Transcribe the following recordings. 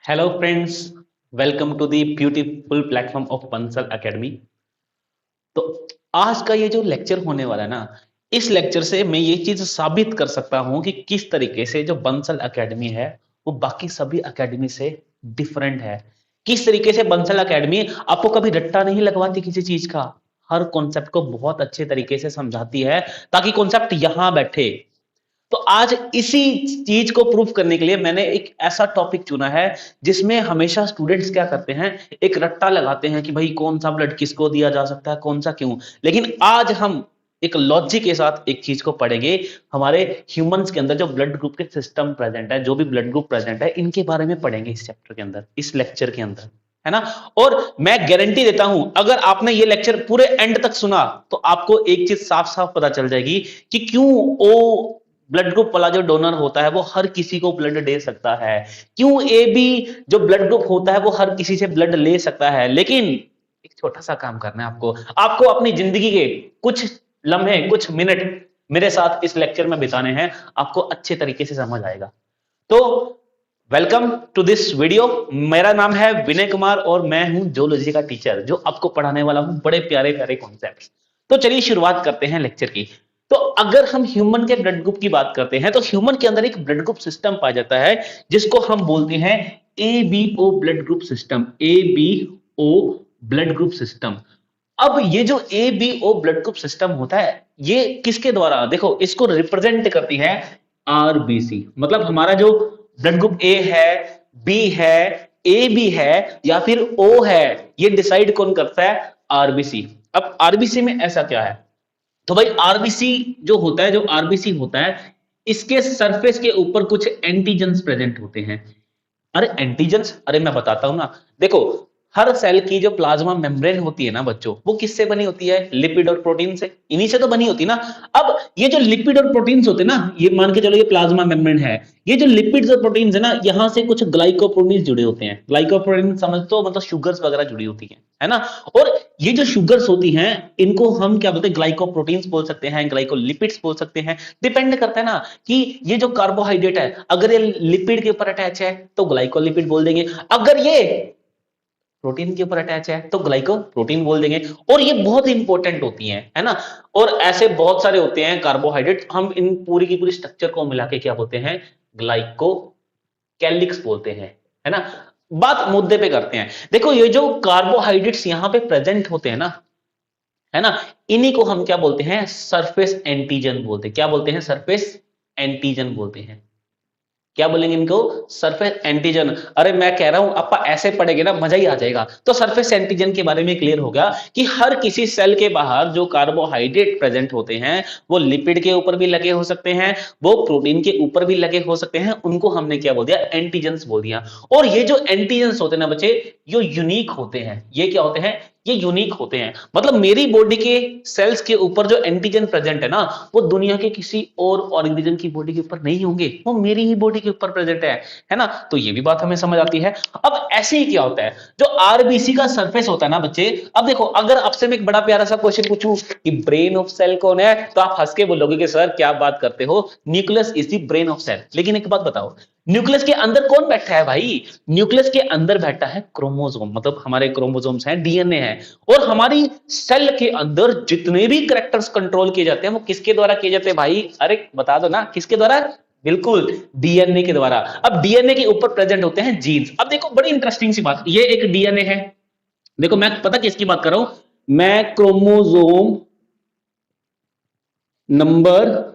Hello friends, welcome to the beautiful platform of Bansal academy. तो आज का ये जो लेक्चर होने वाला है ना, इस लेक्चर से मैं ये चीज साबित कर सकता हूं कि किस तरीके से जो बंसल एकेडमी है वो बाकी सभी एकेडमी से डिफरेंट है। किस तरीके से बंसल एकेडमी आपको कभी रट्टा नहीं लगवाती किसी चीज का, हर कॉन्सेप्ट को बहुत अच्छे तरीके से समझाती है ताकि कॉन्सेप्ट यहां बैठे। तो आज इसी चीज को प्रूफ करने के लिए मैंने एक ऐसा टॉपिक चुना है जिसमें हमेशा स्टूडेंट्स क्या करते हैं, एक रट्टा लगाते हैं कि भाई कौन सा ब्लड किसको दिया जा सकता है, कौन सा क्यों। लेकिन आज हम एक लॉजिक के साथ एक चीज को पढ़ेंगे। हमारे ह्यूमंस के अंदर जो ब्लड ग्रुप के सिस्टम प्रेजेंट है, जो भी ब्लड ग्रुप प्रेजेंट है, इनके बारे में पढ़ेंगे इस चैप्टर के अंदर, इस लेक्चर के अंदर, है ना। और मैं गारंटी देता हूं, अगर आपने ये लेक्चर पूरे एंड तक सुना तो आपको एक चीज साफ साफ पता चल जाएगी कि क्यों ओ ब्लड ग्रुप वाला जो डोनर होता है वो हर किसी को ब्लड दे सकता है, क्यों ए बी जो ब्लड ग्रुप होता है वो हर किसी से ब्लड ले सकता है। लेकिन एक छोटा सा काम करना है आपको, आपको अपनी जिंदगी के कुछ लम्हे, कुछ मिनट मेरे साथ इस लेक्चर में बिताने हैं, आपको अच्छे तरीके से समझ आएगा। तो वेलकम टू दिस वीडियो। मेरा नाम है विनय कुमार और मैं हूं जोलॉजी का टीचर जो आपको पढ़ाने वाला हूं बड़े प्यारे प्यारे कॉन्सेप्ट्स। तो चलिए शुरुआत करते हैं लेक्चर की। तो अगर हम ह्यूमन के ब्लड ग्रुप की बात करते हैं तो ह्यूमन के अंदर एक ब्लड ग्रुप सिस्टम पाया जाता है जिसको हम बोलते हैं ABO blood group system. ABO blood group system. अब ये जो एबीओ ब्लड ग्रुप सिस्टम होता है ये किसके द्वारा, देखो इसको रिप्रेजेंट करती है आरबीसी। मतलब हमारा जो ब्लड ग्रुप ए है, बी है, ए बी है या फिर ओ है, ये डिसाइड कौन करता है? आरबीसी। अब आरबीसी में ऐसा क्या है, तो भाई आरबीसी जो होता है, जो आरबीसी होता है, इसके सरफेस के ऊपर कुछ एंटीजेंस प्रेजेंट होते हैं। अरे एंटीजेंस, अरे मैं बताता हूं ना। देखो, हर सेल की जो प्लाज्मा मेम्ब्रेन होती है ना बच्चों, वो किससे बनी होती है? लिपिड और प्रोटीन से, इन्हीं से तो बनी होती है ना। अब ये जो लिपिड और प्रोटीन्स होते हैं ना, ये मान के चलो ये प्लाज्मा मेम्ब्रेन है, ये जो लिपिड्स और प्रोटीन्स है ना, यहां से कुछ ग्लाइकोप्रोटीन्स जुड़े होते हैं। ग्लाइकोप्रोटीन समझ तो मतलब शुगर्स वगैरह जुड़ी होती है ना। और ये जो शुगर्स होती हैं इनको हम क्या बोलते हैं? ग्लाइकोप्रोटीन्स बोल सकते हैं, ग्लाइकोलिपिड्स बोल सकते हैं। डिपेंड करता है ना कि ये जो कार्बोहाइड्रेट है अगर ये लिपिड के ऊपर अटैच है तो ग्लाइकोलिपिड बोल देंगे, अगर ये प्रोटीन के ऊपर अटैच है तो ग्लाइको प्रोटीन बोल देंगे। और ये बहुत इंपॉर्टेंट होती हैं, है ना। और ऐसे बहुत सारे होते हैं कार्बोहाइड्रेट, हम इन पूरी की पूरी स्ट्रक्चर को मिला के क्या बोलते हैं? ग्लाइको कैलिक्स बोलते हैं, है ना। बात मुद्दे पे करते हैं। देखो ये जो कार्बोहाइड्रेट्स यहां पे प्रेजेंट होते हैं ना, है ना, इन्हीं को हम क्या बोलते हैं? सरफेस एंटीजन बोलते हैं। क्या बोलते हैं? सरफेस एंटीजन बोलते हैं। क्या बोलेंगे इनको? Surface antigen. अरे मैं कह रहा हूं आप ऐसे पढ़ेंगे ना मजा ही आ जाएगा। तो सरफेस एंटीजन के बारे में क्लियर हो गया कि हर किसी सेल के बाहर जो कार्बोहाइड्रेट प्रेजेंट होते हैं वो लिपिड के ऊपर भी लगे हो सकते हैं, वो प्रोटीन के ऊपर भी लगे हो सकते हैं, उनको हमने क्या बोल दिया? एंटीजेंस बोल दिया। और ये जो एंटीजेंस होते हैं ना बच्चे, ये यूनिक होते हैं। ये क्या होते हैं? ये यूनिक होते हैं। मतलब मेरी बॉडी के सेल्स के ऊपर जो एंटीजन प्रेजेंट है ना, वो दुनिया के किसी और ऑर्गेनिज्म की बॉडी के ऊपर नहीं होंगे, वो मेरी ही बॉडी के ऊपर प्रेजेंट है ना। तो ये भी बात हमें समझ आती है। अब ऐसे ही क्या होता है, जो आरबीसी का सरफेस होता है ना बच्चे, अब देखो अगर आपसे मैं एक बड़ा प्यारा सा क्वेश्चन पूछूं कि ब्रेन ऑफ सेल कौन है, तो आप हंस के बोलोगे कि सर क्या बात करते हो, nucleus is the brain of cell. लेकिन एक बात बताओ, न्यूक्लियस के अंदर कौन बैठा है भाई? न्यूक्लियस के अंदर बैठा है क्रोमोसोम। मतलब हमारे क्रोमोसोम्स हैं, डीएनए है। और हमारी सेल के अंदर जितने भी कैरेक्टर्स कंट्रोल किए जाते हैं वो किसके द्वारा किए जाते हैं भाई? अरे बता दो ना, किसके द्वारा? बिल्कुल, डीएनए के द्वारा। अब डीएनए के ऊपर प्रेजेंट होते हैं जीन्स। अब देखो बड़ी इंटरेस्टिंग सी बात, ये एक डीएनए है। देखो मैं पता किसकी बात कर रहा हूं? मैं क्रोमोसोम नंबर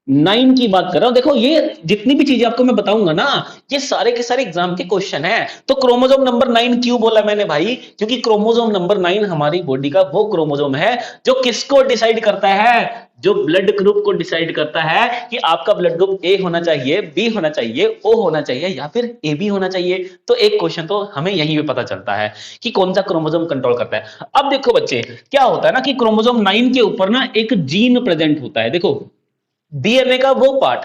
9 की बात कर रहा हूं। देखो ये जितनी भी चीजें आपको मैं बताऊंगा ना, ये सारे के सारे एग्जाम के क्वेश्चन है। तो क्रोमोसोम नंबर 9 क्यों बोला मैंने भाई? क्योंकि क्रोमोसोम नंबर 9 हमारी बॉडी का वो क्रोमोसोम है जो किसको डिसाइड करता है? जो ब्लड ग्रुप को डिसाइड करता है कि आपका ब्लड ग्रुप ए होना चाहिए, बी होना चाहिए, ओ होना चाहिए या फिर ए बी होना चाहिए। तो एक क्वेश्चन तो हमें यहीं पे पता चलता है कि कौन सा क्रोमोसोम कंट्रोल करता है। अब देखो बच्चे, क्या होता है ना कि क्रोमोसोम 9 के ऊपर ना एक जीन प्रेजेंट होता है। देखो डीएनए का वो पार्ट,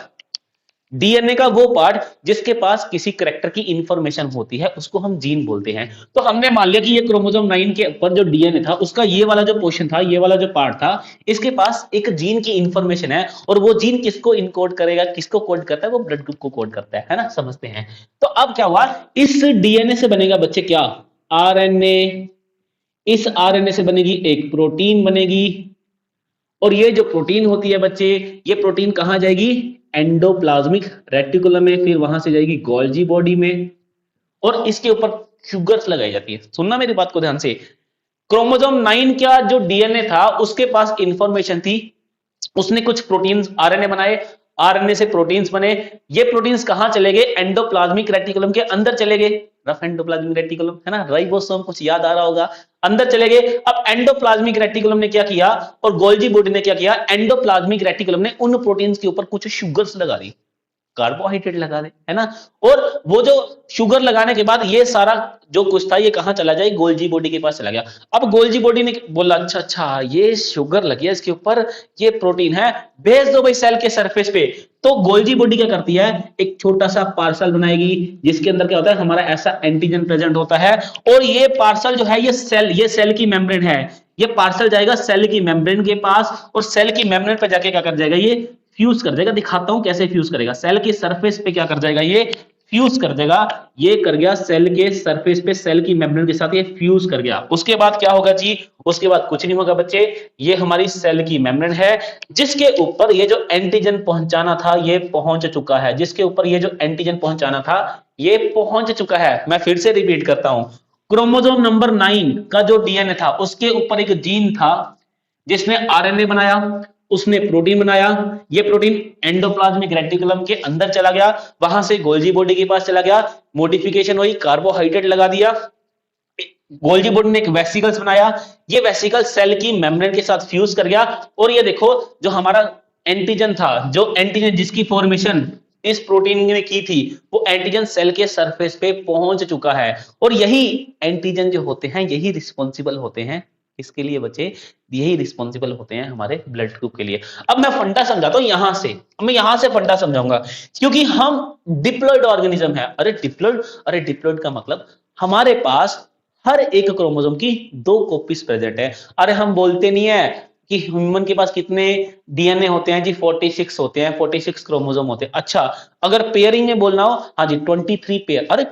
डीएनए का वो पार्ट जिसके पास किसी करेक्टर की इंफॉर्मेशन होती है उसको हम जीन बोलते हैं। तो हमने मान लिया कि ये क्रोमोसोम 9 के ऊपर जो डीएनए था उसका ये वाला जो पोर्शन था, ये वाला जो पार्ट था, इसके पास एक जीन की इंफॉर्मेशन है और वो जीन किसको इनकोड करेगा, किसको कोड करता है, वो ब्लड ग्रुप को कोड करता है ना, समझते हैं। तो अब क्या हुआ, इस डीएनए से बनेगा बच्चे क्या, आरएनए। इस आरएनए से बनेगी एक प्रोटीन बनेगी, और ये जो प्रोटीन होती है बच्चे, ये प्रोटीन कहां जाएगी, एंडोप्लाज्मिक रेटिकुलम में, फिर वहां से जाएगी गोल्जी बॉडी में, और इसके ऊपर शुगर्स लगाई जाती है। सुनना मेरी बात को ध्यान से, क्रोमोसोम 9 का जो डीएनए था उसके पास इंफॉर्मेशन थी, उसने कुछ प्रोटीन्स आरएनए बनाए, आरएनए से प्रोटीन्स बने, ये प्रोटीन्स कहां चले गए, एंडोप्लाज्मिक रेटिकुलम के अंदर चले गए, रफ एंडोप्लाज्मिक रेटिकुलम है ना, राइबोसोम, कुछ याद आ रहा होगा, अंदर चले गए। अब एंडोप्लाज्मिक रेटिकुलम ने क्या किया, और गोल्जी बॉडी ने क्या किया, एंडोप्लाज्मिक रेटिकुलम ने उन प्रोटीन्स के ऊपर कुछ शुगर्स लगा दी, कार्बोहाइड्रेट लगा दे, है ना, और वो जो शुगर लगाने के बाद ये सारा जो कुछ था ये कहां चला जाए, गोल्जी बॉडी के पास चला गया। अब गोल्जी बॉडी ने बोला अच्छा अच्छा ये शुगर लगी है इसके ऊपर, ये प्रोटीन है, भेज दो भाई सेल के सरफेस पे। तो गोल्जी बॉडी क्या करती है, एक छोटा सा पार्सल बनाएगी जिसके अंदर क्या होता है, हमारा ऐसा एंटीजन प्रेजेंट होता है, और ये पार्सल जो है ये सेल की मेम्ब्रेन है, ये पार्सल जाएगा सेल की मेम्ब्रेन के पास, और सेल की मेम्ब्रेन पे जाके क्या कर जाएगा, ये फ्यूज कर जाएगा। दिखाता हूं कैसे फ्यूज करेगा, सेल की सरफेस पे क्या कर जाएगा, ये फ्यूज कर देगा। ये कर गया सेल के सरफेस पे, सेल की मेम्ब्रेन के साथ ये फ्यूज कर गया। उसके बाद क्या होगा जी, उसके बाद कुछ नहीं होगा बच्चे, ये हमारी सेल की मेम्ब्रेन है जिसके ऊपर ये जो एंटीजन पहुंचाना था ये पहुंच चुका है, जिसके ऊपर ये जो एंटीजन पहुंचाना था ये पहुंच चुका है। मैं फिर से रिपीट करता हूं, क्रोमोसोम नंबर 9 का जो डीएनए था उसके ऊपर एक जीन था जिसने आरएनए बनाया, उसने प्रोटीन बनाया, ये प्रोटीन एंडोप्लाज्मिक रेटिकुलम के अंदर चला गया, वहां से गोल्जी बॉडी के पास चला गया, मॉडिफिकेशन हुई, कार्बोहाइड्रेट लगा दिया, गोल्जी बॉडी ने एक वेसिकल्स बनाया, ये वेसिकल सेल की मेम्ब्रेन के साथ फ्यूज कर गया, और ये देखो जो हमारा एंटीजन था, जो एंटीजन जिसकी फॉर्मेशन इस प्रोटीन ने की थी, वो एंटीजन सेल के सरफेस पे पहुंच चुका है। और यही एंटीजन जो होते हैं यही रिस्पॉन्सिबल होते हैं, इसके लिए बच्चे यही रिस्पॉन्सिबल होते हैं हमारे ब्लड ग्रुप के लिए। अब मैं फंडा समझाता हूं यहां से, मैं यहां से फंडा समझाऊंगा, क्योंकि हम डिप्लॉइड ऑर्गेनिज्म है। अरे डिप्लॉइड का मतलब हमारे पास हर एक क्रोमोसोम की 2 कॉपीज प्रेजेंट है। अरे हम बोलते नहीं है कि ह्यूमन के पास कितने डीएनए होते हैं जी, 46 होते हैं, 46 क्रोमोसोम होते हैं। अच्छा अगर पेयरिंग में बोलना हो, हाँ जी 23 पेयर। अरे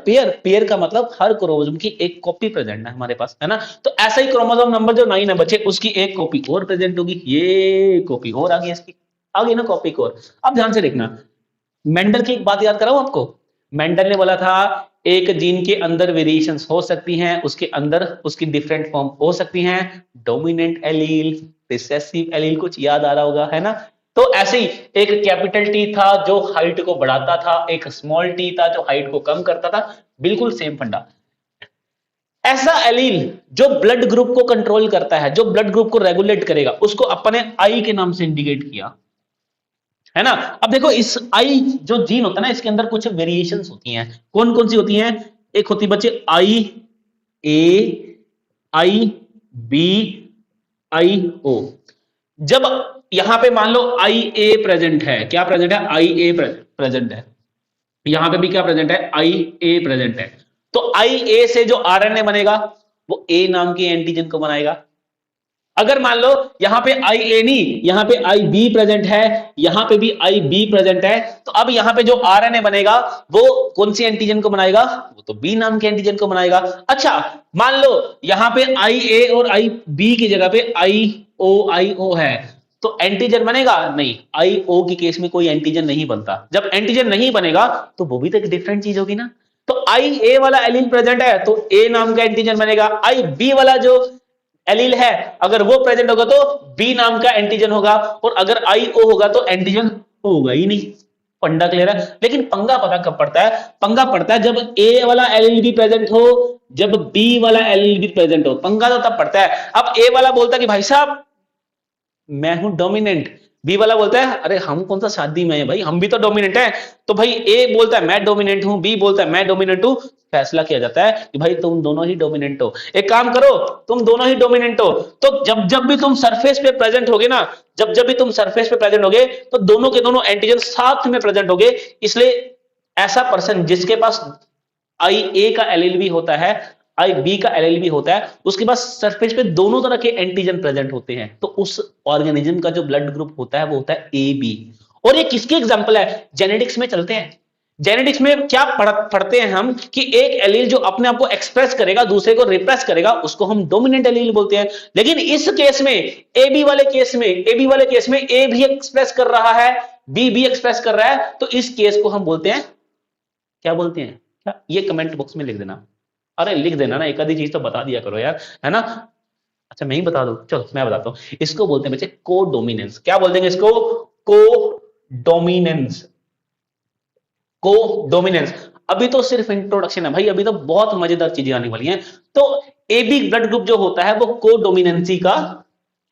पेयर का मतलब हर क्रोमोसोम की एक कॉपी प्रेजेंट है हमारे पास, है ना। तो ऐसा ही क्रोमोसोम नंबर जो 9 है बच्चे, उसकी एक कॉपी और प्रेजेंट होगी, ये कॉपी और आ गई, इसकी आ गई ना कॉपी और। अब ध्यान से देखना, मेंडल की एक बात याद कराऊं आपको, मेंडल ने बोला था एक जीन के अंदर वेरिएशंस हो सकती हैं, उसके अंदर उसकी डिफरेंट फॉर्म हो सकती हैं, डोमिनेंट एलील, रिसेसिव एलील, कुछ याद आ रहा होगा, है ना। तो ऐसे ही एक कैपिटल टी था जो हाइट को बढ़ाता था, एक स्मॉल टी था जो हाइट को कम करता था, बिल्कुल सेम फंडा। ऐसा एलील जो ब्लड ग्रुप को कंट्रोल करता है, जो ब्लड ग्रुप को रेगुलेट करेगा, उसको अपने आई के नाम से इंडिकेट किया, है ना। अब देखो इस आई जो जीन होता है ना, इसके अंदर कुछ वेरिएशंस होती हैं। कौन कौन सी होती हैं, एक होती बच्चे आई ए, आई बी, आई ओ। जब यहां पे मान लो आई ए प्रेजेंट है, क्या प्रेजेंट है, आई ए प्रेजेंट है, यहां पे भी क्या प्रेजेंट है, आई ए प्रेजेंट है, तो आई ए से जो आरएनए बनेगा वो ए नाम के एंटीजन को बनाएगा। अगर मान लो यहां पे आई ए नहीं, यहां पे आई बी प्रेजेंट है, यहां पे भी आई बी प्रेजेंट है, तो अब यहां पे जो आरएनए बनेगा वो कौन सी एंटीजन को बनाएगा, वो तो बी नाम के एंटीजन को बनाएगा। अच्छा मान लो यहां पे आई ए और आई बी की जगह पे आई ओ है, तो एंटीजन बनेगा नहीं, आई ओ की केस में कोई एंटीजन नहीं बनता। जब एंटीजन नहीं बनेगा तो वो भी तो एक डिफरेंट चीज होगी ना। तो आई ए वाला एलील प्रेजेंट है तो ए नाम का एंटीजन बनेगा, आई बी वाला जो एलील है अगर वो प्रेजेंट होगा तो बी नाम का एंटीजन होगा, और अगर आई ओ होगा तो एंटीजन होगा ही नहीं। फंडा क्लियर है। लेकिन पंगा पता कब पड़ता है, पंगा पड़ता है जब ए वाला एलील भी प्रेजेंट हो, जब बी वाला एलील भी प्रेजेंट हो, पंगा तो तब पड़ता है। अब ए वाला बोलता है कि भाई साहब मैं हूं डोमिनेंट, बी वाला बोलता है अरे हम कौन सा शादी में है भाई, हम भी तो डोमिनेंट है। तो भाई ए बोलता है मैं डोमिनेंट हूं, बी बोलता है मैं डोमिनेंट हूं, फैसला किया जाता है कि भाई तुम दोनों ही डोमिनेंट हो। एक काम करो, तुम दोनों ही डोमिनेंट हो, तो जब जब भी तुम सरफेस पे प्रेजेंट होगे ना, जब जब भी तुम सरफेस पे प्रेजेंट होगे, तो दोनों के दोनों एंटीजन साथ में प्रेजेंट होगे। इसलिए ऐसा पर्सन जिसके पास आई ए का एलील भी होता है, आई बी का एलील भी होता है, उसके पास सरफेस पे दोनों तरह के एंटीजन प्रेजेंट होते हैं, तो उस ऑर्गेनिज्म का जो ब्लड ग्रुप होता है वो होता है ए बी। और ये किसकी एग्जांपल है, जेनेटिक्स में चलते हैं। जेनेटिक्स में क्या पढ़ते हैं हम कि एक एलील जो अपने आप को एक्सप्रेस करेगा, दूसरे को रिप्रेस करेगा, उसको हम डोमिनेंट एलील बोलते हैं। लेकिन इस केस में, एबी वाले केस में, एबी वाले केस में ए भी एक्सप्रेस कर रहा है, बी भी एक्सप्रेस कर रहा है, तो इस केस को हम बोलते हैं, क्या बोलते हैं, क्या, ये कमेंट बॉक्स में लिख देना। अरे लिख देना ना, एक आधी चीज तो बता दिया करो यार, है ना। अच्छा मैं ही बता दूं, चलो मैं बताता हूं। इसको बोलते हैं बच्चे को डोमिनेंस। क्या बोलते हैं इसको, को डोमिनेंस, को डोमिनेंस। अभी तो सिर्फ इंट्रोडक्शन है भाई, अभी तो बहुत मजेदार चीजें आने वाली हैं। तो एबी ब्लड ग्रुप जो होता है वो को डोमिनेंसी का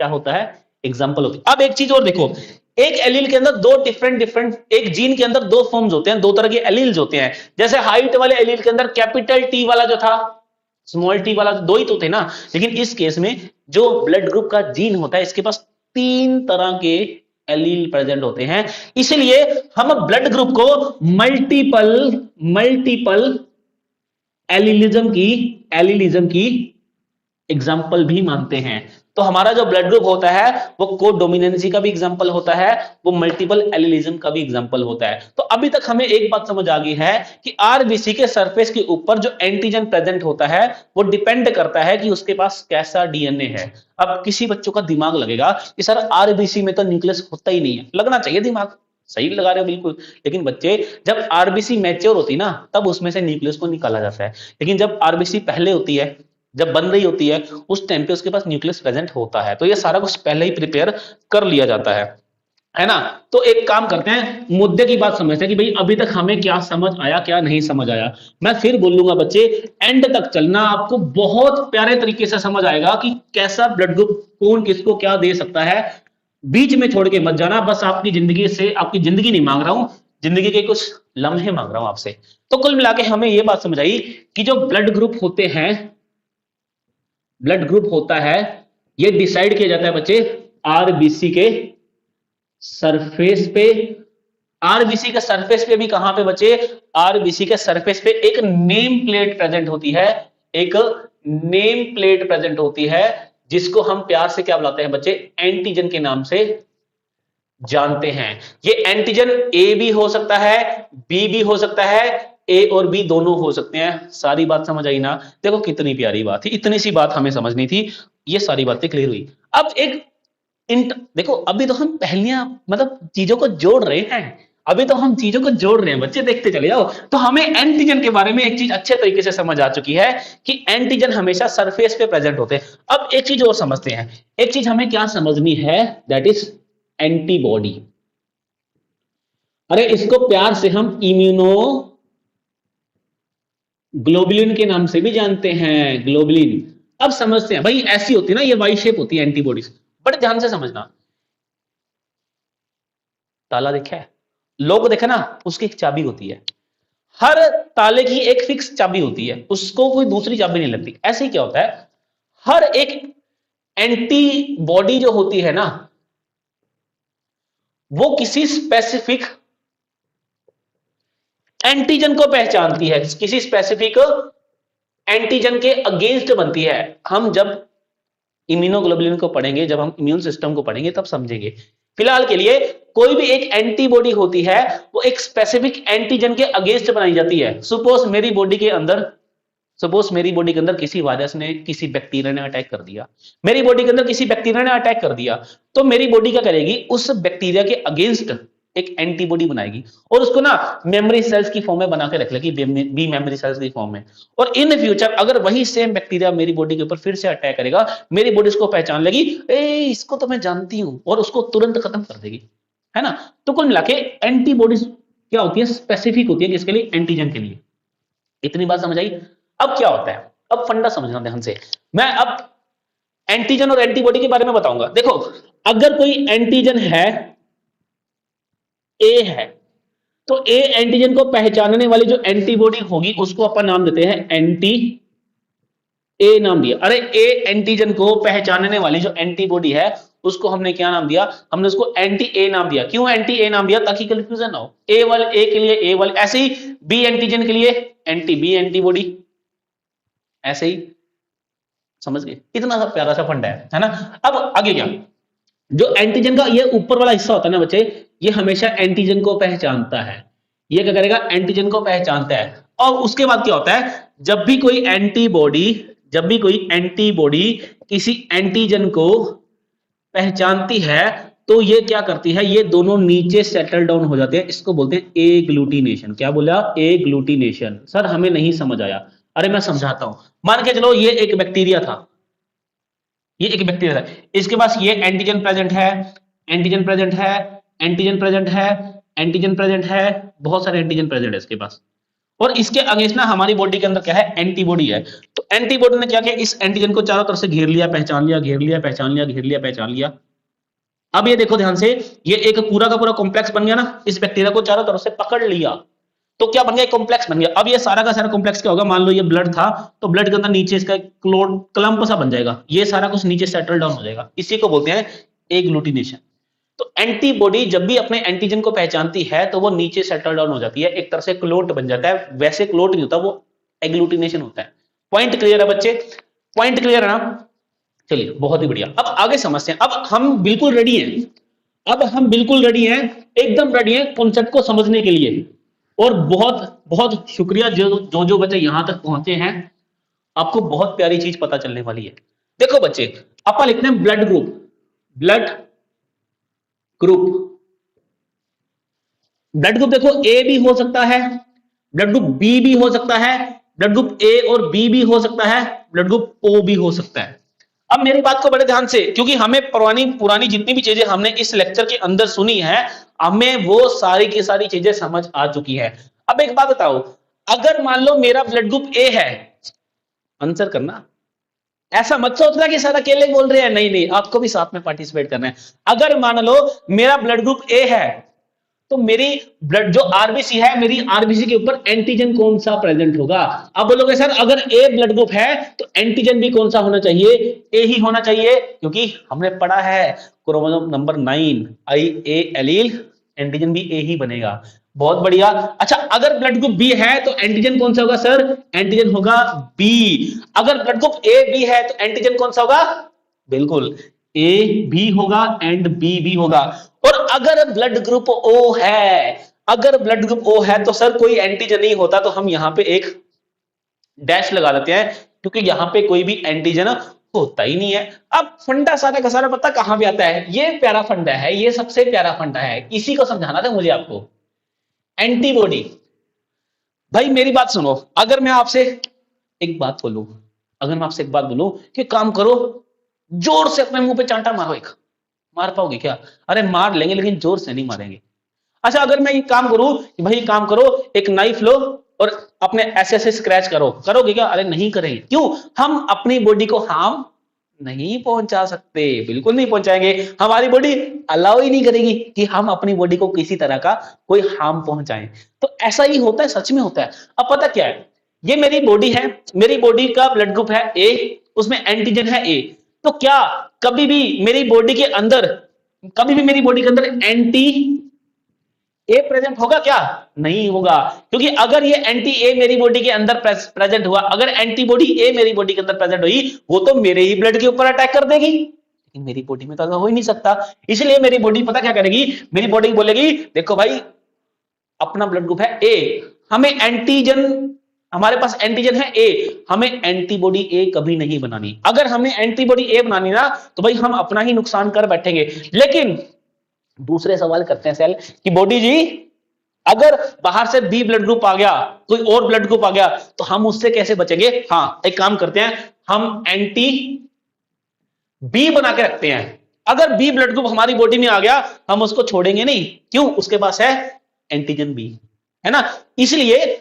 क्या होता है, एग्जांपल होती है। अब एक चीज और देखो, एक एलील के अंदर दो डिफरेंट डिफरेंट, एक जीन के अंदर दो फॉर्म्स होते हैं, दो तरह के एलील्स होते हैं। जैसे हाइट वाले एलील के अंदर कैपिटल टी वाला जो था, स्मॉल टी वाला, दो ही तो थे ना। लेकिन इस केस में जो ब्लड ग्रुप का जीन होता है, इसके पास तीन तरह के एलील प्रेजेंट होते हैं। इसलिए हम ब्लड ग्रुप को मल्टीपल मल्टीपल एलिलिज्म की एग्जाम्पल भी मानते हैं। तो हमारा जो ब्लड ग्रुप होता है वो को डोमिनेंसी का भी एग्जाम्पल होता है, वो मल्टीपल एलिलिज्म का भी एग्जाम्पल होता है। तो अभी तक हमें एक बात समझ आ गई है कि आरबीसी के सरफेस के ऊपर जो एंटीजन प्रेजेंट होता है वो डिपेंड करता है कि उसके पास कैसा डीएनए है। अब किसी बच्चों का दिमाग लगेगा कि सर आरबीसी में तो न्यूक्लियस होता ही नहीं है। लगना चाहिए दिमाग, सही लगा रहे हो बिल्कुल। लेकिन बच्चे जब आरबीसी मैच्योर होती ना, तब उसमें से न्यूक्लियस को निकाला जाता है। लेकिन जब आरबीसी पहले होती है, जब बन रही होती है, उस टाइम पे उसके पास न्यूक्लियस प्रेजेंट होता है। तो ये सारा कुछ पहले ही प्रिपेयर कर लिया जाता है ना। तो एक काम करते हैं, मुद्दे की बात समझते हैं कि भाई अभी तक हमें क्या समझ आया, क्या नहीं समझ आया। मैं फिर बोलूंगा बच्चे, एंड तक चलना, आपको बहुत प्यारे तरीके से समझ आएगा कि कैसा ब्लड ग्रुप कौन किसको क्या दे सकता है। बीच में छोड़ के मत जाना। बस आपकी जिंदगी से, आपकी जिंदगी नहीं मांग रहा हूं, जिंदगी के कुछ लम्हे मांग रहा हूं आपसे। तो कुल मिला के हमें यह बात समझ आई कि जो ब्लड ग्रुप होते हैं, ब्लड ग्रुप होता है, ये डिसाइड किया जाता है बच्चे आरबीसी के सरफेस पे। आरबीसी के सरफेस पे भी कहां पे बच्चे, आरबीसी के सरफेस पे एक नेम प्लेट प्रेजेंट होती है, एक नेम प्लेट प्रेजेंट होती है, जिसको हम प्यार से क्या बुलाते हैं बच्चे, एंटीजन के नाम से जानते हैं। ये एंटीजन ए भी हो सकता है, बी भी हो सकता है, ए और बी दोनों हो सकते हैं। सारी बात समझ आई ना। देखो कितनी प्यारी बात थी, इतनी सी बात हमें समझनी थी, ये सारी बातें क्लियर हुई। अब एक देखो, अभी तो हम पहलियां मतलब चीजों को जोड़ रहे हैं, अभी तो हम चीजों को जोड़ रहे हैं बच्चे, देखते चले जाओ। तो हमें एंटीजन के बारे में एक चीज अच्छे तरीके से समझ आ चुकी है कि एंटीजन हमेशा सरफेस पे प्रेजेंट होते हैं। अब एक चीज और समझते हैं, एक चीज हमें क्या समझनी है, दैट इज एंटीबॉडी। अरे इसको प्यार से हम इम्यूनो ग्लोबुलिन के नाम से भी जानते हैं, ग्लोबुलिन। अब समझते हैं भाई, ऐसी होती है ना, ये वाई शेप होती है एंटीबॉडीज। बड़े ध्यान से समझना, ताला देखा है, लोग देखा ना, उसकी एक चाबी होती है। हर ताले की एक फिक्स चाबी होती है, उसको कोई दूसरी चाबी नहीं लगती। ऐसे ही क्या होता है, हर एक एंटीबॉडी जो होती है ना, वो किसी स्पेसिफिक एंटीजन को पहचानती है, किसी स्पेसिफिक एंटीजन के अगेंस्ट बनती है। हम जब इम्यूनोग्लोबुलिन को पढ़ेंगे, जब हम इम्यून सिस्टम को पढ़ेंगे, तब समझेंगे। फिलहाल के लिए कोई भी एक एंटीबॉडी होती है, वो एक स्पेसिफिक एंटीजन के अगेंस्ट बनाई जाती है। सपोज मेरी बॉडी के अंदर किसी वायरस ने, किसी बैक्टीरिया ने अटैक कर दिया, मेरी बॉडी के अंदर किसी बैक्टीरिया ने अटैक कर दिया, तो मेरी बॉडी क्या करेगी, उस बैक्टीरिया के अगेंस्ट एक एंटीबॉडी बनाएगी और उसको ना मेमोरी सेल्स की फॉर्म में बना के रख लेगी, बी मेमोरी सेल्स की फॉर्म में। और इन फ्यूचर अगर वही सेम बैक्टीरिया मेरी बॉडी के ऊपर फिर से अटैक करेगा, मेरी बॉडी उसको पहचान लेगी, ए इसको तो मैं जानती हूं, और उसको तुरंत खत्म कर देगी, है ना। तो कुल मिला के एंटीबॉडीज क्या होती है, स्पेसिफिक होती है, किसके लिए, एंटीजन के लिए। इतनी बात समझ आई। अब क्या होता है, अब फंडा समझना ध्यान से। मैं अब एंटीजन और एंटीबॉडी के बारे में बताऊंगा। देखो, अगर कोई एंटीजन है ए है, तो ए एंटीजन को पहचानने वाली जो एंटीबॉडी होगी उसको अपन नाम देते हैं एंटी ए नाम दिया। अरे ए एंटीजन को पहचानने वाली जो एंटीबॉडी है उसको हमने क्या नाम दिया? हमने उसको एंटी ए नाम दिया। क्यों एंटी ए नाम दिया? ताकि कंफ्यूजन ना हो। ए वाले ए के लिए ए वाले, ऐसे ही बी एंटीजन के लिए एंटी बी एंटीबॉडी, ऐसे ही। समझ गए? इतना सा प्यारा सा फंडा है ना। अब आगे क्या, जो एंटीजन का ये ऊपर वाला हिस्सा होता है ना बच्चे, ये हमेशा एंटीजन को पहचानता है। ये क्या करेगा? एंटीजन को पहचानता है। और उसके बाद क्या होता है? जब भी कोई एंटीबॉडी किसी एंटीजन को पहचानती है तो ये क्या करती है? ये दोनों नीचे सेटल डाउन हो जाते हैं। इसको बोलते हैं एग्लूटिनेशन। क्या बोला? एग्लूटिनेशन। सर हमें नहीं समझ आया। अरे मैं समझाता हूं। मान के चलो ये एक बैक्टीरिया था, ये एक बैक्टीरिया था, इसके पास ये एंटीजन प्रेजेंट है, एंटीजन प्रेजेंट है, एंटीजन प्रेजेंट है, एंटीजन प्रेजेंट है, बहुत सारे एंटीजन प्रेजेंट है इसके पास। और इसके अगेंस्ट ना हमारी बॉडी के अंदर क्या है? एंटीबॉडी है। तो एंटीबॉडी ने क्या किया? इस एंटीजन को चारों तरफ से घेर लिया, पहचान लिया, घेर लिया, पहचान लिया, घेर लिया, पहचान लिया। अब ये देखो ध्यान से, ये एक पूरा का पूरा कॉम्प्लेक्स बन गया ना। इस बैक्टीरिया को चारों तरफ से पकड़ लिया तो क्या बन गया? कॉम्प्लेक्स बन गया। अब ये सारा का सारा कॉम्प्लेक्स क्या होगा? मान लो ये ब्लड था, तो ब्लड के अंदर नीचे इसका क्लम्प सा बन जाएगा। ये सारा कुछ नीचे सेटल डाउन हो जाएगा। इसी को बोलते हैं एग्लूटिनेशन। तो एंटीबॉडी जब भी अपने एंटीजन को पहचानती है तो वो नीचे सेटल डाउन हो जाती है, एक तरह से क्लोट बन जाता है। वैसे क्लोट नहीं होता, वो एग्लूटिनेशन होता है। पॉइंट क्लियर है बच्चे? पॉइंट क्लियर है ना? चलिए बहुत ही बढ़िया। अब आगे समझते हैं। अब हम बिल्कुल रेडी हैं, अब हम बिल्कुल रेडी हैं, एकदम रेडी हैं कॉन्सेप्ट को समझने के लिए। और बहुत बहुत शुक्रिया जो बच्चे यहां तक पहुंचे हैं, आपको बहुत प्यारी चीज पता चलने वाली है। देखो बच्चे, अपन लिखते हैं blood group. Blood group, blood group देखो ए भी हो सकता है, ब्लड ग्रुप बी भी हो सकता है, ब्लड ग्रुप ए और बी भी हो सकता है, ब्लड ग्रुप ओ भी हो सकता है। अब मेरी बात को बड़े ध्यान से, क्योंकि हमें पुरानी जितनी भी चीजें हमने इस लेक्चर के अंदर सुनी है, हमें वो सारी की सारी चीजें समझ आ चुकी है। अब एक बात बताओ, अगर मान लो मेरा ब्लड ग्रुप ए है, आंसर करना, ऐसा मत सोचना कि सर अकेले बोल रहे हैं, नहीं नहीं, आपको भी साथ में पार्टिसिपेट करना है। अगर मान लो मेरा ब्लड ग्रुप ए है, तो मेरी ब्लड जो आरबीसी है, मेरी आरबीसी के ऊपर एंटीजन कौन सा प्रेजेंट होगा? अब बोलोगे सर अगर ए ब्लड ग्रुप है तो एंटीजन भी कौन सा होना चाहिए? ए ही होना चाहिए, क्योंकि हमने पढ़ा है क्रोमोसोम नंबर 9 आई ए एलील, एंटीजन भी ए ही बनेगा। बहुत बढ़िया। अच्छा, अगर ब्लड ग्रुप बी है तो एंटीजन कौन सा होगा सर? एंटीजन होगा बी। अगर ब्लड ग्रुप ए बी है तो एंटीजन कौन सा होगा? बिल्कुल ए भी होगा एंड बी भी होगा। और अगर ब्लड ग्रुप ओ है, अगर ब्लड ग्रुप ओ है तो सर कोई एंटीजन नहीं होता, तो हम यहां पे एक डैश लगा देते हैं, क्योंकि यहां पे कोई भी एंटीजन होता ही नहीं है। अब फंडा सारा का सारा पता कहां पे आता है? ये प्यारा फंडा है, ये सबसे प्यारा फंडा है, इसी को समझाना था मुझे आपको। एंटीबॉडी। भाई मेरी बात सुनो, अगर मैं आपसे एक बात बोलूं, अगर मैं आपसे एक बात बोलूं कि काम करो, जोर से अपने मुंह पे चांटा मारो, एक मार पाओगे क्या? अरे मार लेंगे, लेकिन जोर से नहीं मारेंगे। अच्छा, अगर मैं ये काम करूं कि भाई काम करो, एक नाइफ लो और अपने ऐसे ऐसे स्क्रैच करो, करोगे क्या? अरे नहीं करेंगे। क्यों? हम अपनी बॉडी को हार्म नहीं पहुंचा सकते, बिल्कुल नहीं पहुंचाएंगे। हमारी बॉडी अलाउ ही नहीं करेगी कि हम अपनी बॉडी को किसी तरह का कोई हार्म पहुंचाएं। तो ऐसा ही होता है, सच में होता है। अब पता क्या है, ये मेरी बॉडी है, मेरी बॉडी का ब्लड ग्रुप है ए, उसमें एंटीजन है ए। तो क्या कभी भी मेरी बॉडी के अंदर, कभी भी मेरी बॉडी के अंदर एंटी ए प्रेजेंट होगा क्या? नहीं होगा, क्योंकि अगर ये एंटी ए मेरी बॉडी के अंदर प्रेजेंट हुआ, अगर एंटीबॉडी ए मेरी बॉडी के अंदर प्रेजेंट हुई, वो तो मेरे ही ब्लड के ऊपर अटैक कर देगी, लेकिन मेरी बॉडी में तो हो ही नहीं सकता। इसलिए मेरी बॉडी पता क्या करेगी? मेरी बॉडी बोलेगी देखो भाई, अपना ब्लड ग्रुप है ए, हमें एंटीजन, हमारे पास एंटीजन है ए, हमें एंटीबॉडी ए कभी नहीं बनानी। अगर हमें एंटीबॉडी ए बनानी ना, तो भाई हम अपना ही नुकसान कर बैठेंगे। लेकिन दूसरे सवाल करते हैं सेल कि बॉडी जी, अगर बाहर से बी ब्लड ग्रुप आ गया, कोई और ब्लड ग्रुप आ गया, तो हम उससे कैसे बचेंगे? हाँ, एक काम करते हैं, हम एंटी बी बना के रखते हैं। अगर बी ब्लड ग्रुप हमारी बॉडी में आ गया, हम उसको छोड़ेंगे नहीं। क्यों? उसके पास है एंटीजन बी, है ना। इसलिए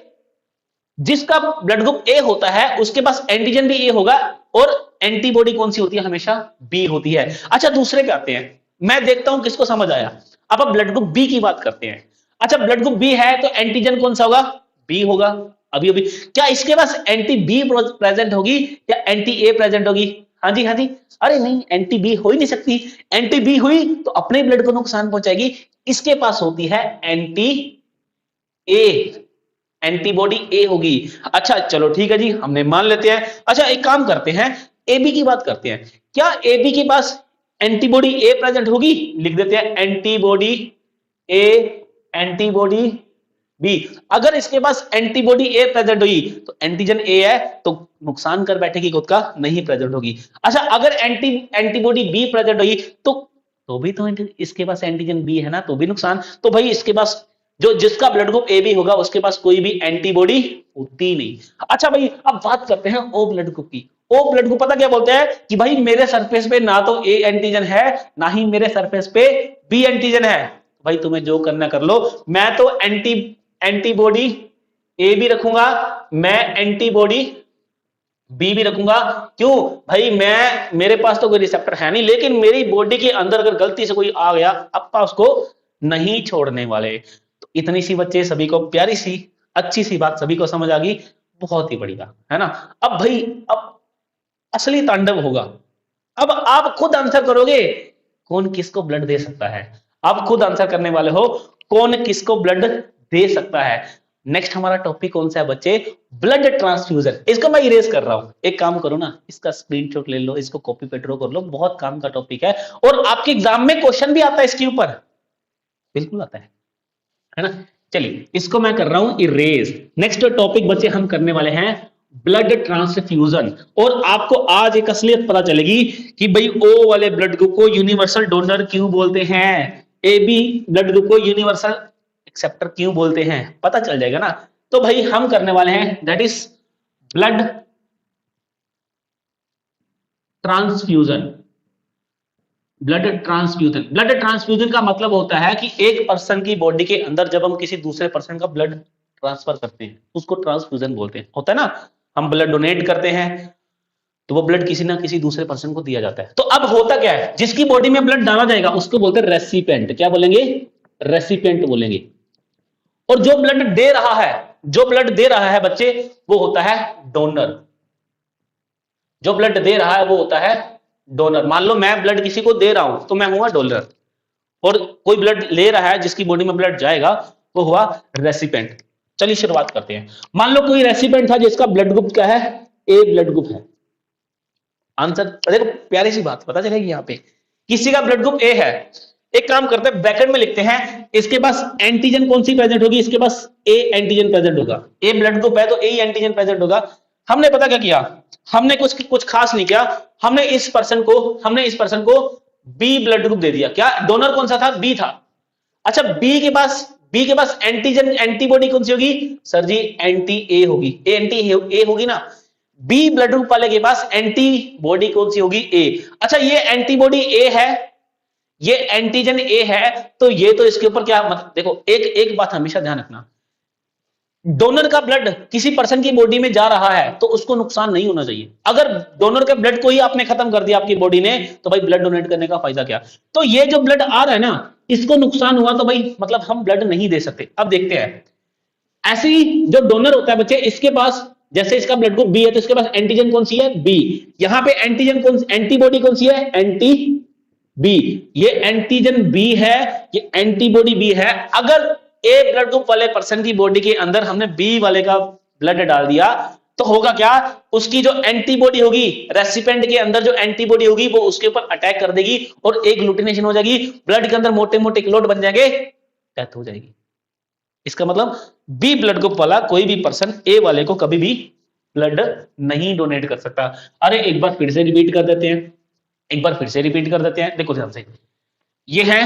जिसका ब्लड ग्रुप ए होता है उसके पास एंटीजन भी ए होगा, और एंटीबॉडी कौन सी होती है? हमेशा बी होती है। अच्छा, दूसरे पे आते हैं, मैं देखता हूं किसको समझ आया। अब ब्लड ग्रुप बी की बात करते हैं। अच्छा ब्लड ग्रुप बी है तो एंटीजन कौन सा होगा? बी होगा। अभी अभी क्या इसके पास एंटी बी प्रेजेंट होगी या एंटी ए प्रेजेंट होगी? हाँ जी हाँ जी। अरे नहीं, एंटी बी हो ही नहीं सकती। एंटी बी हुई तो अपने ब्लड को नुकसान पहुंचाएगी। इसके पास होती है एंटी ए, एंटीबॉडी ए होगी। अच्छा चलो ठीक है जी, हमने मान लेते हैं। अच्छा एक काम करते हैं, एबी की बात करते हैं। क्या एबी के पास एंटीबॉडी ए प्रेजेंट होगी? लिख देते हैं एंटीबॉडी ए, एंटीबॉडी बी। अगर इसके पास एंटीबॉडी ए प्रेजेंट हुई तो एंटीजन ए है तो नुकसान कर बैठेगी खुद का, नहीं प्रेजेंट होगी। अच्छा अगर एंटीबॉडी बी प्रेजेंट हुई तो भी तो इसके पास एंटीजन बी है ना, तो भी नुकसान। तो भाई इसके पास जो जिसका ब्लड ग्रुप ए बी होगा उसके पास कोई भी एंटीबॉडी होती नहीं। अच्छा भाई अब बात करते हैं ओ ब्लड ग्रुप की। ओ ब्लड ग्रुप पता क्या बोलते हैं कि भाई मेरे सरफेस पे ना तो ए एंटीजन है ना ही मेरे सरफेस पे बी एंटीजन है। भाई तुम्हें जो करना कर लो, मैं तो एंटीबॉडी ए भी रखूंगा, मैं एंटीबॉडी बी भी रखूंगा। क्यों भाई? मेरे पास तो कोई रिसेप्टर है नहीं, लेकिन मेरी बॉडी के अंदर अगर गलती से कोई आ गया अपा उसको नहीं छोड़ने वाले। तो इतनी सी बच्चे सभी को प्यारी सी अच्छी सी बात सभी को समझ आ गई, बहुत ही बढ़िया है ना। अब भाई अब असली तांडव होगा। अब आप खुद आंसर करोगे कौन किसको ब्लड दे सकता है। आप खुद आंसर करने वाले हो कौन किसको ब्लड दे सकता है। नेक्स्ट हमारा टॉपिक कौन सा है बच्चे? Blood transfusion. इसको मैं इरेज कर रहा हूं, एक काम करो ना, इसका स्क्रीनशॉट ले लो, इसको कॉपी पे ड्रॉ कर लो, बहुत काम का टॉपिक है और आपके एग्जाम में क्वेश्चन भी आता है इसके ऊपर, बिल्कुल आता है ना। चलिए इसको मैं कर रहा हूं इरेज। नेक्स्ट टॉपिक बच्चे हम करने वाले हैं ब्लड ट्रांसफ्यूजन। और आपको आज एक असलियत पता चलेगी कि भाई ओ वाले ब्लड ग्रुप को यूनिवर्सल डोनर क्यों बोलते हैं, ए बी ब्लड ग्रुप को यूनिवर्सल एक्सेप्टर क्यों बोलते हैं, पता चल जाएगा ना। तो भाई हम करने वाले हैं that is blood transfusion. Blood transfusion का मतलब होता है कि एक पर्सन की बॉडी के अंदर जब हम किसी दूसरे पर्सन का ब्लड ट्रांसफर करते हैं उसको ट्रांसफ्यूजन बोलते हैं। होता है ना, हम ब्लड डोनेट करते हैं तो वो ब्लड किसी ना किसी दूसरे पर्सन को दिया जाता है। तो अब होता क्या है, जिसकी बॉडी में ब्लड डाला जाएगा उसको बोलते हैं रेसिपिएंट। क्या बोलेंगे? रेसिपिएंट बोलेंगे। और जो ब्लड दे रहा है बच्चे वो होता है डोनर। जो ब्लड दे रहा है वो होता है डोनर। मान लो मैं ब्लड किसी को दे रहा हूं तो मैं हुआ डोनर, और कोई ब्लड ले रहा है जिसकी बॉडी में ब्लड जाएगा वो हुआ रेसिपिएंट। चलिए शुरुआत करते हैं। मान लो कोई रेसिपिएंट था जिसका ब्लड ग्रुप क्या है? ए ब्लड ग्रुप है। आंसर देखो, प्यारी सी बात पता चलेगी यहां पे, किसी का ब्लड ग्रुप ए है। एक काम करते हैं ब्रैकेट में लिखते हैं इसके पास एंटीजन कौन सी प्रेजेंट होगी, इसके पास ए एंटीजन प्रेजेंट होगा। ए ब्लड ग्रुप है तो ए एंटीजन प्रेजेंट होगा। हमने पता क्या किया, हमने कुछ खास नहीं किया, हमने इस पर्सन को बी ब्लड ग्रुप दे दिया। क्या डोनर कौन सा था? बी था। अच्छा बी के पास एंटीजन एंटीबॉडी कौन सी होगी? सर जी एंटी ए होगी, एंटी ए होगी ना। बी ब्लड ग्रुप वाले के पास एंटीबॉडी कौन सी होगी? ए। अच्छा ये एंटीबॉडी ए है, ये एंटीजन ए है, तो ये तो इसके ऊपर क्या मतलब, देखो एक बात हमेशा ध्यान रखना, डोनर का ब्लड किसी पर्सन की बॉडी में जा रहा है तो उसको नुकसान नहीं होना चाहिए। अगर डोनर के ब्लड को ही आपने खत्म कर दिया आपकी बॉडी ने तो भाई ब्लड डोनेट करने का फायदा क्या। तो ये जो ब्लड आ रहा है ना इसको नुकसान हुआ तो भाई मतलब हम ब्लड नहीं दे सकते। अब देखते हैं, ऐसे ही जो डोनर होता है बच्चे, इसके पास जैसे इसका ब्लड ग्रुप बी है तो इसके पास एंटीजन कौन सी है? बी। यहां पे एंटीबॉडी कौन सी है? Anti B. ये एंटीजन बी है, ये एंटीबॉडी बी है। अगर ए ब्लड ग्रुप वाले पर्सन की बॉडी के अंदर हमने बी वाले का ब्लड डाल दिया तो होगा क्या, उसकी जो एंटीबॉडी होगी रेसिपिएंट के अंदर, जो एंटीबॉडी होगी वो उसके ऊपर अटैक कर देगी और एक ग्लूटिनेशन हो जाएगी, ब्लड के अंदर मोटे मोटे क्लोट बन जाएंगे, डेथ हो जाएगी। इसका मतलब बी ब्लड ग्रुप वाला कोई भी पर्सन ए वाले को कभी भी ब्लड नहीं डोनेट कर सकता। अरे एक बार फिर से रिपीट कर देते हैं, देखो ध्यान से, ये है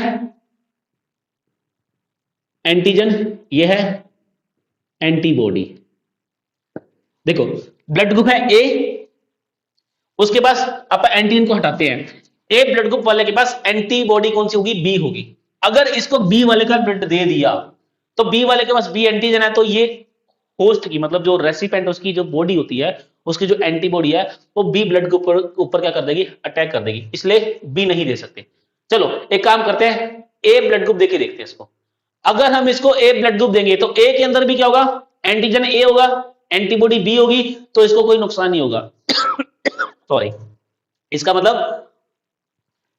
एंटीजन, ये है एंटीबॉडी। देखो ब्लड ग्रुप है ए, उसके पास आप एंटीजन को हटाते हैं, ए ब्लड ग्रुप वाले के पास एंटीबॉडी कौन सी होगी? बी होगी। अगर इसको बी वाले का ब्लड दे दिया तो बी वाले के पास बी एंटीजन है, तो ये होस्ट की मतलब जो रेसिपिएंट उसकी जो बॉडी होती है उसकी जो एंटीबॉडी है वो बी ब्लड के ऊपर क्या कर देगी? अटैक कर देगी, इसलिए बी नहीं दे सकते। चलो एक काम करते हैं, ए ब्लड ग्रुप देके देखते हैं इसको। अगर हम इसको ए ब्लड ग्रुप देंगे तो ए के अंदर भी क्या होगा, एंटीजन ए होगा, एंटीबॉडी बी होगी, तो इसको कोई नुकसान नहीं होगा। सॉरी, इसका मतलब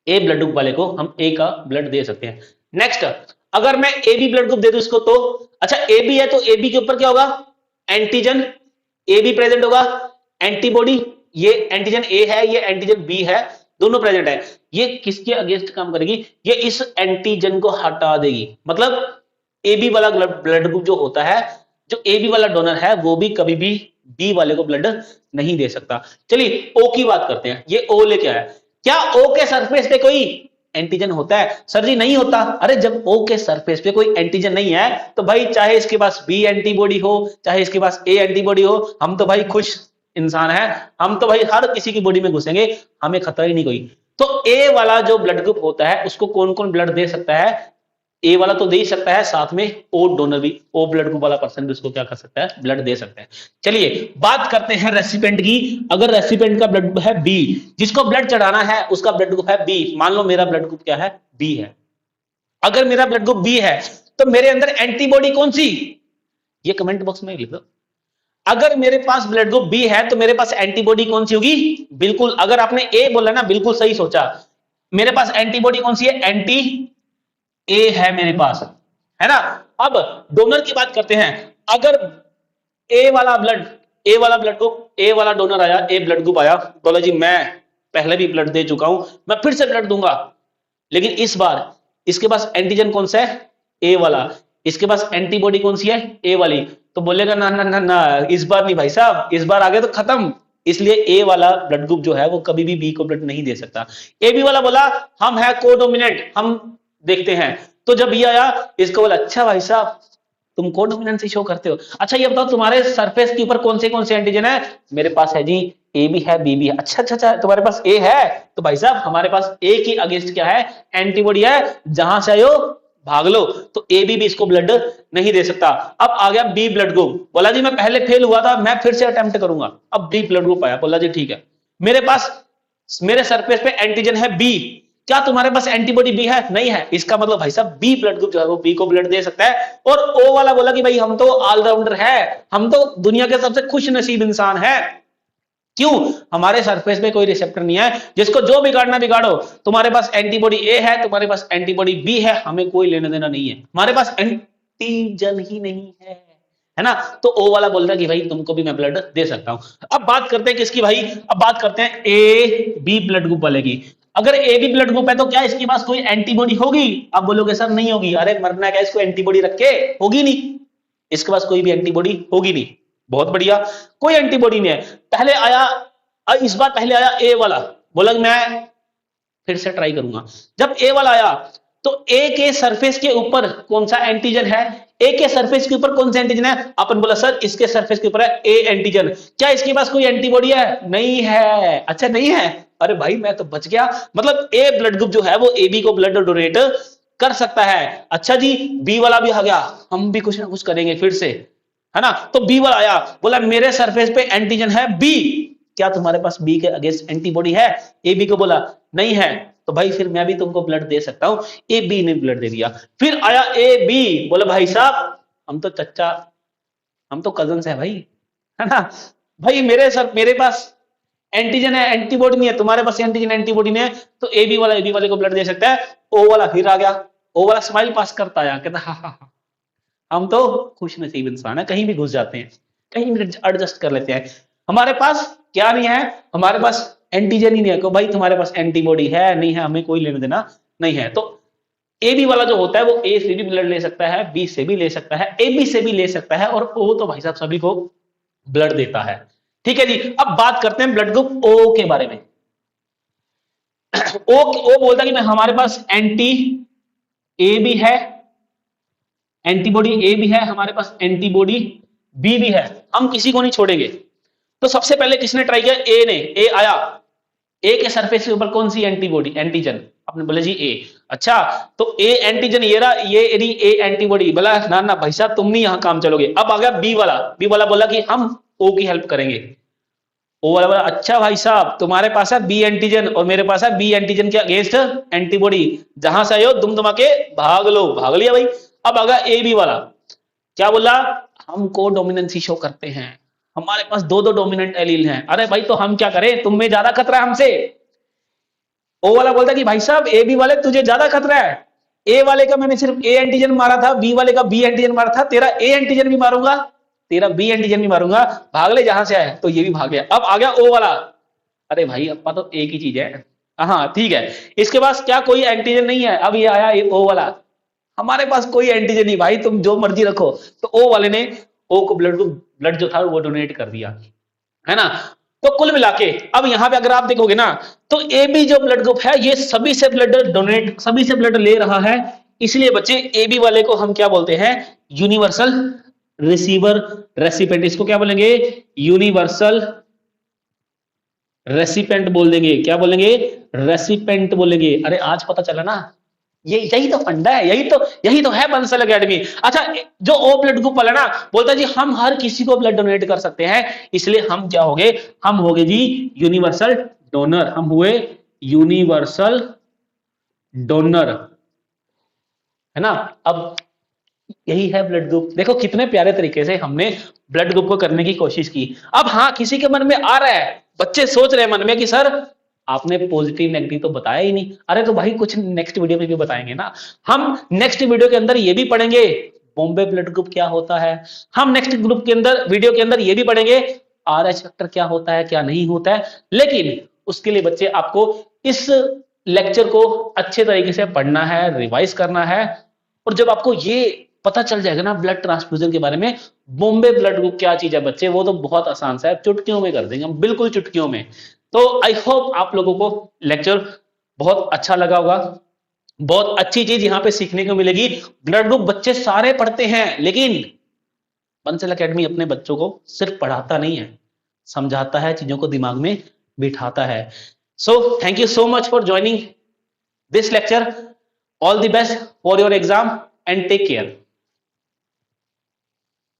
ए ब्लड ग्रुप वाले को हम ए का ब्लड दे सकते हैं। नेक्स्ट, अगर मैं ए बी ब्लड ग्रुप दे दूं इसको तो, अच्छा ए बी है तो ए बी के ऊपर क्या होगा, एंटीजन ए बी प्रेजेंट होगा, एंटीबॉडी ये एंटीजन ए है ये एंटीजन बी है, दोनों प्रेजेंट है। ये किसके अगेंस्ट काम करेगी, ये इस एंटीजन को हटा देगी। मतलब ए बी वाला ब्लड ग्रुप जो होता है, जो ए बी वाला डोनर है वो भी कभी भी बी वाले को ब्लड नहीं दे सकता। चलिए ओ की बात करते हैं, ये ओ लेके आया, क्या ओ के सरफेस पे कोई एंटीजन होता है? सर जी नहीं होता। अरे जब ओ के सरफेस पे कोई एंटीजन नहीं है तो भाई चाहे इसके पास बी एंटीबॉडी हो चाहे इसके पास ए एंटीबॉडी हो, हम तो भाई खुश इंसान है, हम तो भाई हर किसी की बॉडी में घुसेंगे, हमें खतरा ही नहीं कोई। तो ए वाला जो ब्लड ग्रुप होता है उसको कौन कौन ब्लड दे सकता है? ए वाला तो दे ही सकता है, साथ में ओ डोनर भी, ओ ब्लड ग्रुप वाला पर्सन भी उसको क्या कर सकता है, ब्लड दे सकता है। चलिए बात करते हैं रेसिपिएंट की। अगर रेसिपिएंट का ब्लड ग्रुप है बी, जिसको ब्लड चढ़ाना है उसका ब्लड ग्रुप है बी, मान लो मेरा ब्लड ग्रुप क्या है, बी है। अगर मेरा ब्लड ग्रुप बी है तो मेरे अंदर एंटीबॉडी कौन सी, ये कमेंट बॉक्स में लिख दो। अगर मेरे पास ब्लड ग्रुप बी है तो मेरे पास एंटीबॉडी कौन सी होगी, बिल्कुल अगर आपने ए बोला ना बिल्कुल सही सोचा, मेरे पास एंटीबॉडी कौन सी है, एंटी ए है मेरे पास, है ना। अब डोनर की बात करते हैं। अगर ए वाला ब्लड ग्रुप, ए वाला डोनर आया, ए ब्लड ग्रुप आया, बोला जी मैं पहले भी ब्लड दे चुका हूं, मैं फिर से ब्लड दूंगा, लेकिन इस बार इसके पास एंटीजन कौन सा है, ए वाला, इसके पास एंटीबॉडी कौन सी है, ए वाली। तो बोलेगा ना ना ना ना, इस बार नहीं भाई साहब, इस बार आगे तो खत्म। इसलिए ए वाला ब्लड ग्रुप जो है वो कभी भी बी को ब्लड नहीं दे सकता। ए बी वाला बोला हम है कोडोमिनेंट, हम देखते हैं। तो जब ये आया इसको बोला अच्छा भाई साहब तुम कोडोमिनेंट शो करते हो, अच्छा ये बताओ तुम्हारे सरफेस के ऊपर कौन से एंटीजन है, मेरे पास है जी ए भी है बी भी है। अच्छा अच्छा अच्छा तुम्हारे पास ए है, तो भाई साहब हमारे पास ए की अगेंस्ट क्या है, एंटीबॉडी है, जहां से आयो भाग लो। तो ए बी भी इसको ब्लड नहीं दे सकता। अब आ गया बी ब्लड ग्रुप, बोला जी मैं पहले फेल हुआ था, मैं फिर से अटेम्प्ट करूंगा। अब बी ब्लड ग्रुप आया, बोला जी ठीक है, मेरे पास मेरे सरफेस पे एंटीजन है बी, क्या तुम्हारे पास एंटीबॉडी बी है, नहीं है, इसका मतलब भाई साहब बी ब्लड ग्रुप जो है वो बी को ब्लड दे सकता है। और ओ वाला बोला कि भाई हम तो ऑलराउंडर है, हम तो दुनिया के सबसे खुश नसीब इंसान है, क्यों, हमारे सरफेस पे कोई रिसेप्टर नहीं है, जिसको जो बिगाड़ना बिगाड़ो, तुम्हारे पास एंटीबॉडी ए है, तुम्हारे पास एंटीबॉडी बी है, हमें कोई लेना देना नहीं है, हमारे पास एंटीजन ही नहीं है ना। तो ओ वाला बोलता है कि भाई तुमको भी मैं ब्लड दे सकता हूं। अब बात करते हैं किसकी भाई, अब बात करते हैं ए बी ब्लड ग्रुप वाले की। अगर ए बी ब्लड ग्रुप है तो क्या इसके पास कोई एंटीबॉडी होगी, आप बोलोगे सर नहीं होगी, अरे मरना क्या इसको एंटीबॉडी रख के, होगी नहीं, इसके पास कोई भी एंटीबॉडी होगी नहीं। बहुत बढ़िया, कोई एंटीबॉडी नहीं है। पहले आया, इस बार पहले आया ए वाला, बोला मैं फिर से ट्राई करूंगा। जब ए वाला आया तो ए के सरफेस के ऊपर कौन सा एंटीजन है, ए के सरफेस के ऊपर कौन सा एंटीजन है, अपन बोला सर इसके सरफेस के ऊपर है ए एंटीजन, क्या इसके पास कोई एंटीबॉडी है, नहीं है, अच्छा नहीं है, अरे भाई मैं तो बच गया। मतलब ए ब्लड ग्रुप जो है वो ए बी को ब्लड डोनेट कर सकता है। अच्छा जी बी वाला भी आ गया, हम भी कुछ ना कुछ करेंगे फिर से, है ना। तो बी वाला आया, बोला मेरे सरफेस पे एंटीजन है बी, क्या तुम्हारे पास बी के अगेंस्ट एंटीबॉडी है, ए बी को बोला नहीं है, तो भाई फिर मैं भी तुमको ब्लड दे सकता हूं, ए बी ने ब्लड दे दिया। फिर आया ए बी, बोला भाई साहब हम तो चच्चा, हम तो कजन्स है भाई, है ना, भाई मेरे पास एंटीजन है एंटीबॉडी नहीं है, तुम्हारे पास एंटीजन एंटीबॉडी नहीं है, तो ए बी वाले को ब्लड दे सकता है। ओ वाला फिर आ गया, ओ वाला स्माइल पास करता आया, कहता हा हम तो खुश नसीब इंसान है, कहीं भी घुस जाते हैं, कहीं भी एडजस्ट कर लेते हैं, हमारे पास क्या नहीं है, हमारे पास एंटीजन ही नहीं है। तो भाई तुम्हारे पास एंटीबॉडी है नहीं है, हमें कोई लेना देना नहीं है। तो ए बी वाला जो होता है वो ए से भी ब्लड ले सकता है, बी से भी ले सकता है, ए बी से भी ले सकता है, और ओ तो भाई साहब सभी को ब्लड देता है। ठीक है जी, अब बात करते हैं ब्लड ग्रुप ओ के बारे में। ओ बोलता है कि हमारे पास एंटी ए भी है, एंटीबॉडी ए भी है, हमारे पास एंटीबॉडी बी भी है, हम किसी को नहीं छोड़ेंगे। तो सबसे पहले किसने ट्राई किया, ए ने, ए आया, ए के सरफेस के ऊपर कौन सी एंटीबॉडी, एंटीजन, आपने बोला जी ए, अच्छा तो ए एंटीजन ये रहा, ये रही ए एंटीबॉडी, बोला ना ना भाई साहब तुम नहीं यहां काम चलोगे। अब आ गया बी वाला बोला कि हम ओ की हेल्प करेंगे। ओ वाला बोला अच्छा भाई साहब तुम्हारे पास है बी एंटीजन और मेरे पास है बी एंटीजन के अगेंस्ट एंटीबॉडी, जहां से आयो दुम दुमा के भाग लो, भाग लिया भाई। अब आगा ए बी वाला, क्या बोला, हमको डोमिनेंसी शो करते हैं, हमारे पास दो दो डोमिनेंट एलील हैं। अरे भाई तो हम क्या करें, तुम में ज्यादा खतरा है हमसे। ओ वाला बोलता है कि भाई साहब ए बी वाले तुझे ज्यादा खतरा है, ए वाले का मैंने सिर्फ ए एंटीजन मारा था, बी वाले का बी एंटीजन मारा था, तेरा ए एंटीजन भी मारूंगा, तेरा बी एंटीजन भी मारूंगा, भाग ले जहां से आए। तो ये भी भाग गया। अब आ गया ओ वाला, अरे भाई अपना तो एक ही चीज है, हाँ ठीक है, इसके पास क्या कोई एंटीजन नहीं है। अब ये आया ये ओ वाला, हमारे पास कोई एंटीजन नहीं भाई, तुम जो मर्जी रखो। तो ओ वाले ने ओ को ब्लड जो था वो डोनेट कर दिया, है ना। तो कुल मिला के अब यहां पे अगर आप देखोगे ना, तो ए बी जो ब्लड ग्रुप है ये सभी से ब्लड डोनेट, सभी से ब्लड ले रहा है। इसलिए बच्चे ए बी वाले को हम क्या बोलते हैं, यूनिवर्सल रिसीवर रेसिपेंट। इसको क्या बोलेंगे, यूनिवर्सल रेसिपेंट बोल देंगे। क्या बोलेंगे, रेसिपेंट बोलेंगे। अरे आज पता चला ना, ये यही तो फंडा है, यही तो है बंसल एकेडमी। अच्छा, जो ओ ब्लड ग्रुप वाला ना बोलता है जी हम हर किसी को ब्लड डोनेट कर सकते हैं, इसलिए हम क्या हो गए, हम हो गए जी यूनिवर्सल डोनर, हम हुए यूनिवर्सल डोनर, है ना। अब यही है ब्लड ग्रुप। देखो कितने प्यारे तरीके से हमने ब्लड ग्रुप को करने की कोशिश की। अब हाँ, किसी के मन में आ रहा है, बच्चे सोच रहे हैं मन में कि सर आपने पॉजिटिव नेगेटिव तो बताया ही नहीं। अरे तो भाई कुछ नेक्स्ट वीडियो में भी बताएंगे ना, हम नेक्स्ट वीडियो के अंदर ये भी पढ़ेंगे बॉम्बे ब्लड ग्रुप क्या होता है। हम नेक्स्ट ग्रुप के अंदर वीडियो के अंदर ये भी पढ़ेंगे आरएच फैक्टर क्या होता है क्या नहीं होता है। लेकिन उसके लिए बच्चे आपको इस लेक्चर को अच्छे तरीके से पढ़ना है, रिवाइज करना है। और जब आपको ये पता चल जाएगा ना ब्लड ट्रांसफ्यूजन के बारे में, बॉम्बे ब्लड ग्रुप क्या चीज है बच्चे, वो तो बहुत आसान सा है, चुटकियों में कर देंगे हम, बिल्कुल चुटकियों में। तो आई होप आप लोगों को लेक्चर बहुत अच्छा लगा होगा। बहुत अच्छी चीज यहां पे सीखने को मिलेगी। ब्लड ग्रुप बच्चे सारे पढ़ते हैं, लेकिन बंसल एकेडमी अपने बच्चों को सिर्फ पढ़ाता नहीं है, समझाता है, चीजों को दिमाग में बिठाता है। So thank you so much for joining this lecture. All the best for your exam and take care.